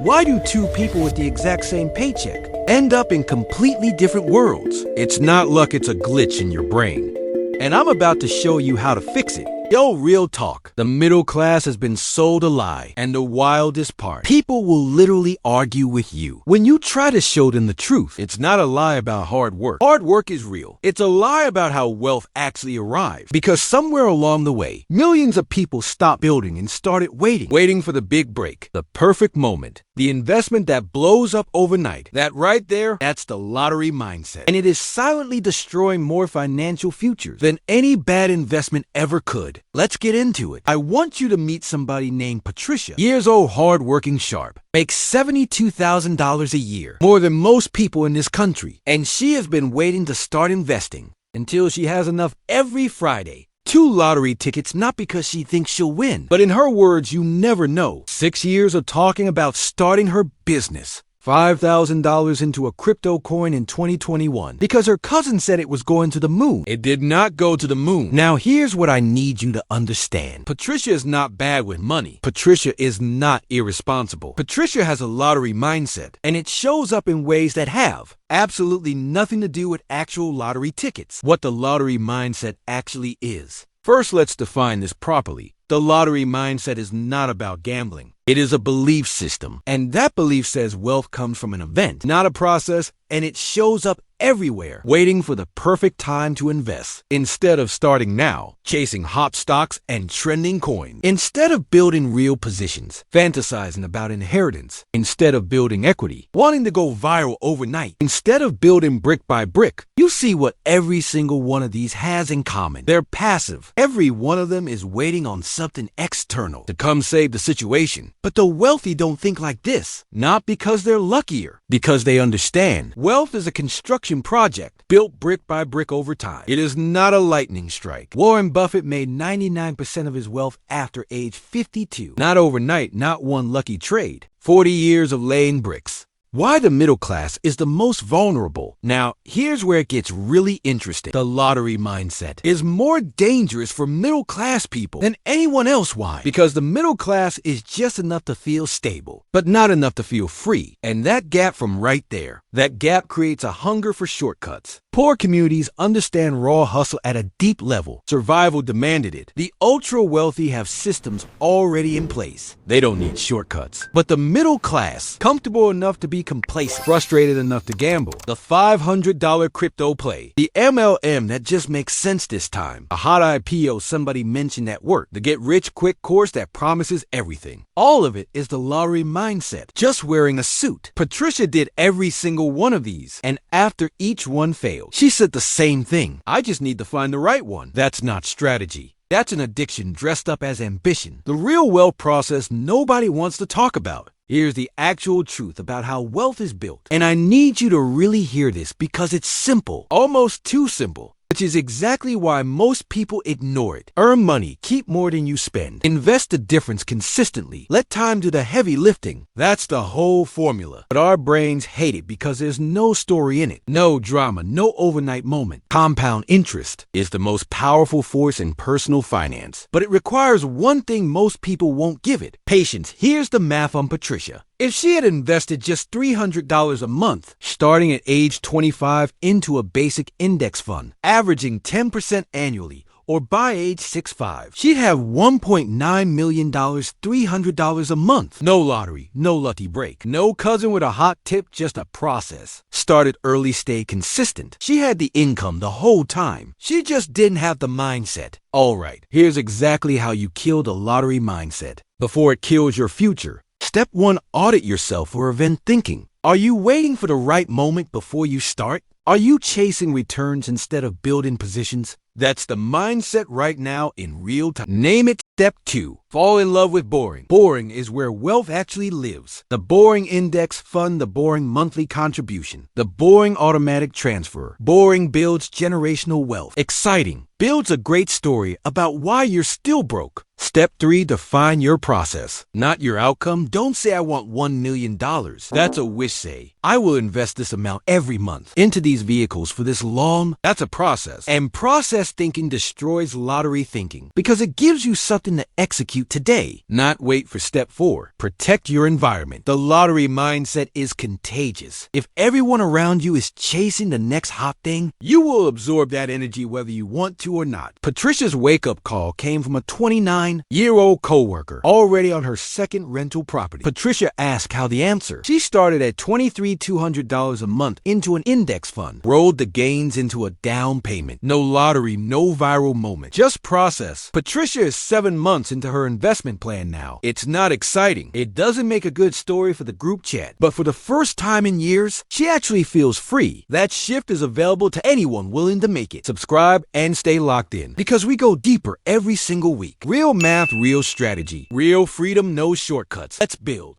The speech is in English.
Why do two people with the exact same paycheck end up in completely different worlds? It's not luck, it's a glitch in your brain. And I'm about to show you how to fix it. Yo, real talk. The middle class has been sold a lie. And the wildest part, people will literally argue with you. When you try to show them the truth, it's not a lie about hard work. Hard work is real. It's a lie about how wealth actually arrives. Because somewhere along the way, millions of people stopped building and started waiting for the big break, the perfect moment, the investment that blows up overnight. That right there, that's the lottery mindset. And it is silently destroying more financial futures than any bad investment ever could. Let's get into it. I want you to meet somebody named Patricia. Years old, hard-working, sharp. Makes $72,000 a year, more than most people in this country. And she has been waiting to start investing until she has enough every Friday. 2 lottery tickets, not because she thinks she'll win, but in her words, you never know. 6 years of talking about starting her business. $5,000 into a crypto coin in 2021 because her cousin said it was going to the moon. It did not go to the moon. Now here's what I need you to understand. Patricia is not bad with money. Patricia is not irresponsible. Patricia has a lottery mindset, and it shows up in ways that have absolutely nothing to do with actual lottery tickets. What the lottery mindset actually is. First, let's define this properly. The lottery mindset is not about gambling. It is a belief system. And that belief says wealth comes from an event, not a process, and it shows up everywhere, waiting for the perfect time to invest. Instead of starting now, chasing hot stocks and trending coins. Instead of building real positions, fantasizing about inheritance. Instead of building equity, wanting to go viral overnight. Instead of building brick by brick, you see what every single one of these has in common. They're passive. Every one of them is waiting on something external to come save the situation. But the wealthy don't think like this. Not because they're luckier, because they understand. Wealth is a construction project built brick by brick over time. It is not a lightning strike. Warren Buffett made 99% of his wealth after age 52. Not overnight, not one lucky trade. 40 years of laying bricks. Why the middle class is the most vulnerable. Now, here's where it gets really interesting. The lottery mindset is more dangerous for middle class people than anyone else. Why? Because the middle class is just enough to feel stable, but not enough to feel free. And that gap from right there, that gap creates a hunger for shortcuts. Poor communities understand raw hustle at a deep level. Survival demanded it. The ultra-wealthy have systems already in place. They don't need shortcuts. But the middle class, comfortable enough to be complacent, frustrated enough to gamble. The $500 crypto play. The MLM that just makes sense this time. A hot IPO somebody mentioned at work. The get-rich-quick course that promises everything. All of it is the lottery mindset, just wearing a suit. Patricia did every single one of these, and after each one failed, she said the same thing. I just need to find the right one. That's not strategy. That's an addiction dressed up as ambition. The real wealth process nobody wants to talk about. Here's the actual truth about how wealth is built. And I need you to really hear this because it's simple, almost too simple. Which is exactly why most people ignore it. Earn money, keep more than you spend. Invest the difference consistently. Let time do the heavy lifting. That's the whole formula. But our brains hate it because there's no story in it. No drama, no overnight moment. Compound interest is the most powerful force in personal finance. But it requires one thing most people won't give it. Patience. Here's the math on Patricia. If she had invested just $300 a month, starting at age 25 into a basic index fund, averaging 10% annually, or by age 65, she'd have $1.9 million, $300 a month. No lottery, no lucky break, no cousin with a hot tip, just a process. Started early, stayed consistent. She had the income the whole time. She just didn't have the mindset. All right, here's exactly how you kill the lottery mindset before it kills your future. Step 1, audit yourself for event thinking. Are you waiting for the right moment before you start? Are you chasing returns instead of building positions? That's the mindset right now in real time. Name it. Step 2, fall in love with boring. Boring is where wealth actually lives. The boring index fund, the boring monthly contribution, the boring automatic transfer. Boring builds generational wealth. Exciting builds a great story about why you're still broke. Step 3, define your process, not your outcome. Don't say I want $1 million. That's a wish say. I will invest this amount every month into these vehicles for this long. That's a process. And process thinking destroys lottery thinking because it gives you something to execute today, not wait for step 4. Protect your environment. The lottery mindset is contagious. If everyone around you is chasing the next hot thing, you will absorb that energy whether you want to or not. Patricia's wake-up call came from a 29-year-old coworker already on her second rental property. Patricia asked how the answer. She started at $23,200 a month into an index fund, rolled the gains into a down payment. No lottery, no viral moment, just process. Patricia is 7 months into her investment plan now. It's not exciting. It doesn't make a good story for the group chat, but for the first time in years, she actually feels free. That shift is available to anyone willing to make it. Subscribe and stay locked in because we go deeper every single week. Real math, real strategy, real freedom, no shortcuts. Let's build.